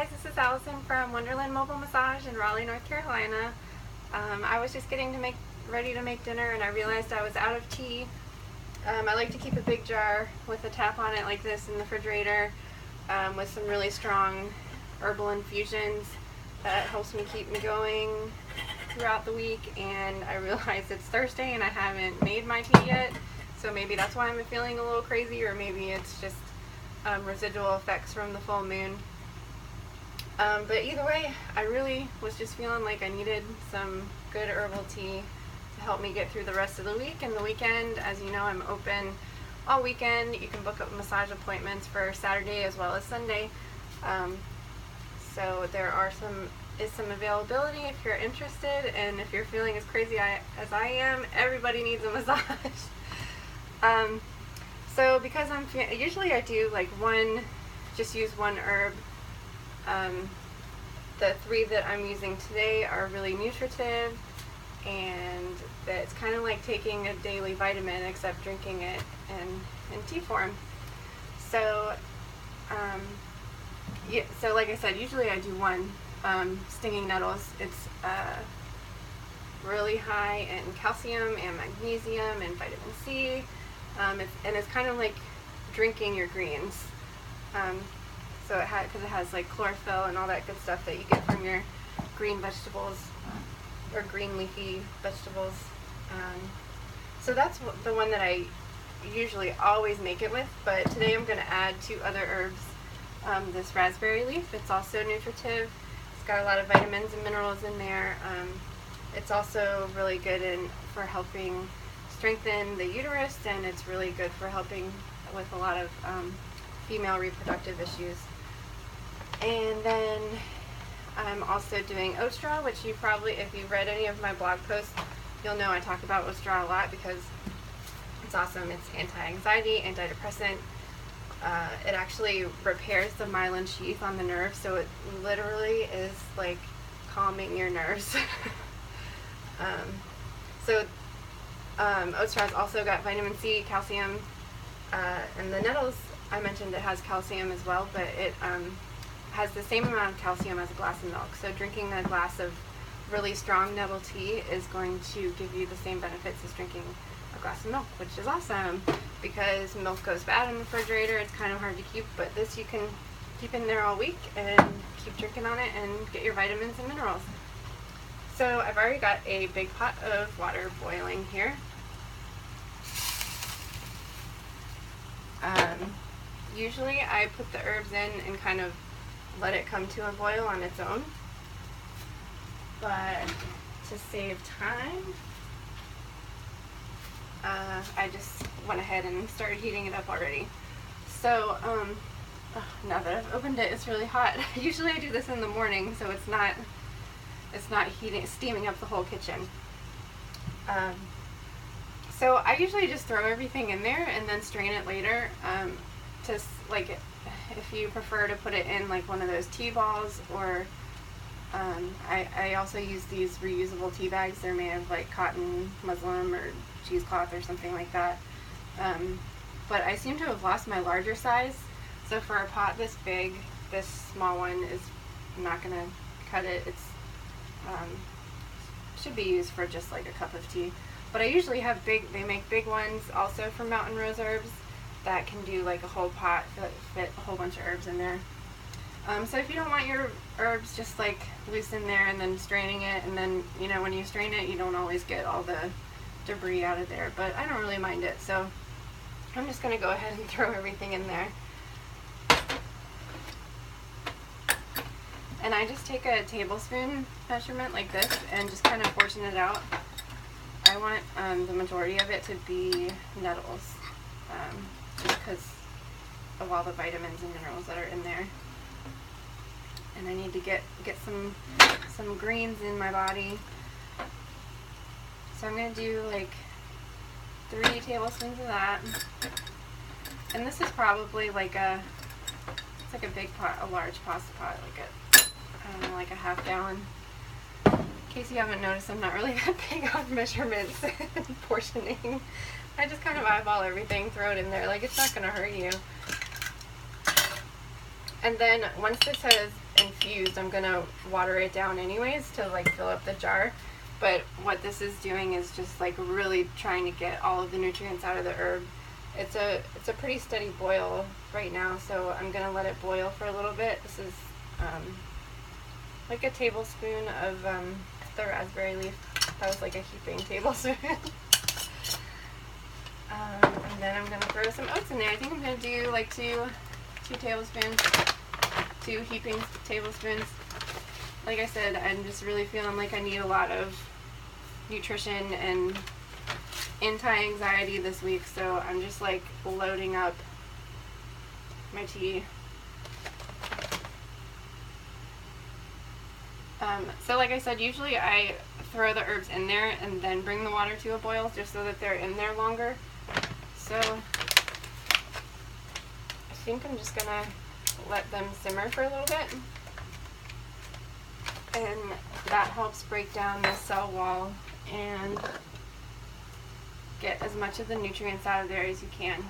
guys, this is Allison from Wonderland Mobile Massage in Raleigh, North Carolina. I was just getting ready to make dinner and I realized I was out of tea. I like to keep a big jar with a tap on it like this in the refrigerator with some really strong herbal infusions that helps me keep me going throughout the week, and I realized it's Thursday and I haven't made my tea yet, so maybe that's why I'm feeling a little crazy, or maybe it's just residual effects from the full moon. But either way, I really was just feeling like I needed some good herbal tea to help me get through the rest of the week and the weekend. As you know, I'm open all weekend. You can book up massage appointments for Saturday as well as Sunday. So there is some availability if you're interested, and if you're feeling as crazy as I am, everybody needs a massage. So because usually I do like just use one herb. The 3 that I'm using today are really nutritive, and it's kind of like taking a daily vitamin except drinking it in tea form. So yeah, so like I said, usually I do one. Stinging nettles. It's really high in calcium and magnesium and vitamin C, and it's kind of like drinking your greens. So because it has like chlorophyll and all that good stuff that you get from your green vegetables or green leafy vegetables. So that's the one that I usually always make it with, but today I'm going to add 2 other herbs. This raspberry leaf, it's also nutritive. It's got a lot of vitamins and minerals in there. It's also really good for helping strengthen the uterus, and it's really good for helping with a lot of female reproductive issues. And then I'm also doing oat straw, which you probably, if you've read any of my blog posts, you'll know I talk about oat straw a lot because it's awesome. It's anti-anxiety, antidepressant. It actually repairs the myelin sheath on the nerve, so it literally is like calming your nerves. Oat straw's also got vitamin C, calcium, and the nettles, I mentioned it has calcium as well, but it has the same amount of calcium as a glass of milk. So drinking a glass of really strong nettle tea is going to give you the same benefits as drinking a glass of milk, which is awesome because milk goes bad in the refrigerator. It's kind of hard to keep, but this you can keep in there all week and keep drinking on it and get your vitamins and minerals. So I've already got a big pot of water boiling here. Usually I put the herbs in and kind of let it come to a boil on its own, but to save time, I just went ahead and started heating it up already. So now that I've opened it, it's really hot. Usually I do this in the morning, so it's not steaming up the whole kitchen. So I usually just throw everything in there and then strain it later. If you prefer to put it in like one of those tea balls, or I also use these reusable tea bags. They're made of like cotton, muslin, or cheesecloth or something like that. But I seem to have lost my larger size, so for a pot this big, this small one is not going to cut it. It's should be used for just like a cup of tea. But I usually have they make big ones also from Mountain Rose Herbs that can do like a whole pot that fit a whole bunch of herbs in there. So if you don't want your herbs just like loose in there and then straining it, and then when you strain it you don't always get all the debris out of there, but I don't really mind it, so I'm just going to go ahead and throw everything in there. And I just take a tablespoon measurement like this and just kind of portion it out. I want the majority of it to be nettles, just because of all the vitamins and minerals that are in there. And I need to get some greens in my body. So I'm going to do like 3 tablespoons of that. And this is probably like it's like a big pot, a large pasta pot, like a half gallon. In case you haven't noticed, I'm not really that big on measurements and portioning. I just kind of eyeball everything, throw it in there, like it's not going to hurt you. And then once this has infused, I'm gonna water it down anyways to like fill up the jar. But what this is doing is just like really trying to get all of the nutrients out of the herb. It's a pretty steady boil right now, so I'm gonna let it boil for a little bit. This is like a tablespoon of the raspberry leaf. That was like a heaping tablespoon. And then I'm gonna throw some oats in there. I think I'm gonna do like two tablespoons, 2 heaping tablespoons. Like I said, I'm just really feeling like I need a lot of nutrition and anti-anxiety this week, so I'm just like loading up my tea. So like I said, usually I throw the herbs in there and then bring the water to a boil just so that they're in there longer. So I think I'm just gonna let them simmer for a little bit, and that helps break down the cell wall and get as much of the nutrients out of there as you can.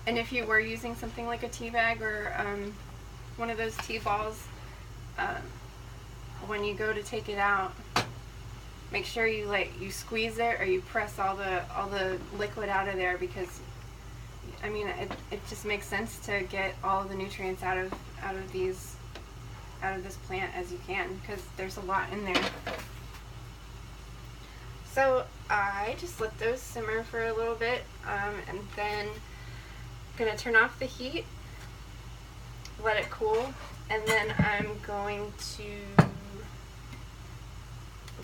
And if you were using something like a tea bag or one of those tea balls, when you go to take it out, make sure you squeeze it or you press all the liquid out of there, because I mean it just makes sense to get all of the nutrients out of this plant as you can, because there's a lot in there. So I just let those simmer for a little bit, and then I'm gonna turn off the heat, let it cool, and then I'm going to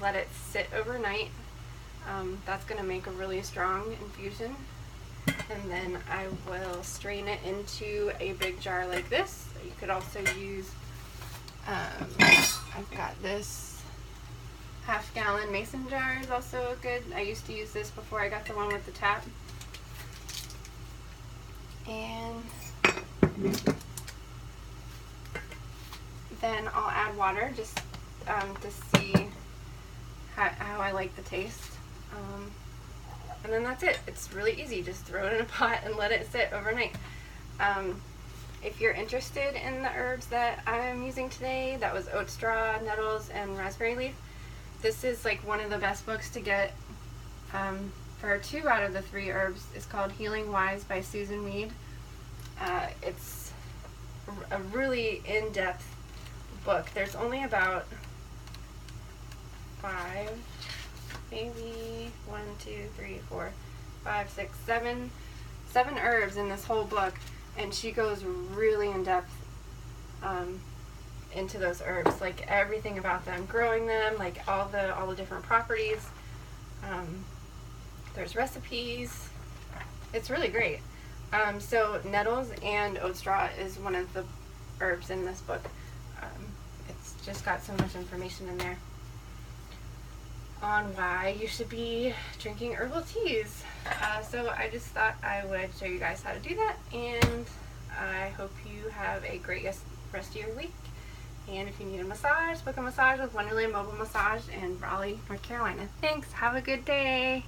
let it sit overnight. That's gonna make a really strong infusion, and then I will strain it into a big jar like this. You could also use, I've got this half-gallon mason jar is also good. I used to use this before I got the one with the tap. And then I'll add water just to see how I like the taste. And then that's it. It's really easy. Just throw it in a pot and let it sit overnight. If you're interested in the herbs that I'm using today, that was oat straw, nettles, and raspberry leaf. This is like one of the best books to get for 2 out of the 3 herbs. It's called Healing Wise by Susan Mead. It's a really in-depth book. There's only about 5, maybe 1, 2, 3, 4, 5, 6, 7 herbs in this whole book, and she goes really in depth into those herbs, like everything about them, growing them, like all the different properties. There's recipes. It's really great. So nettles and oat straw is one of the herbs in this book. It's just got so much information in there on why you should be drinking herbal teas. So I just thought I would show you guys how to do that, and I hope you have a great rest of your week. And if you need a massage, book a massage with Wonderland Mobile Massage in Raleigh, North Carolina. Thanks. Have a good day.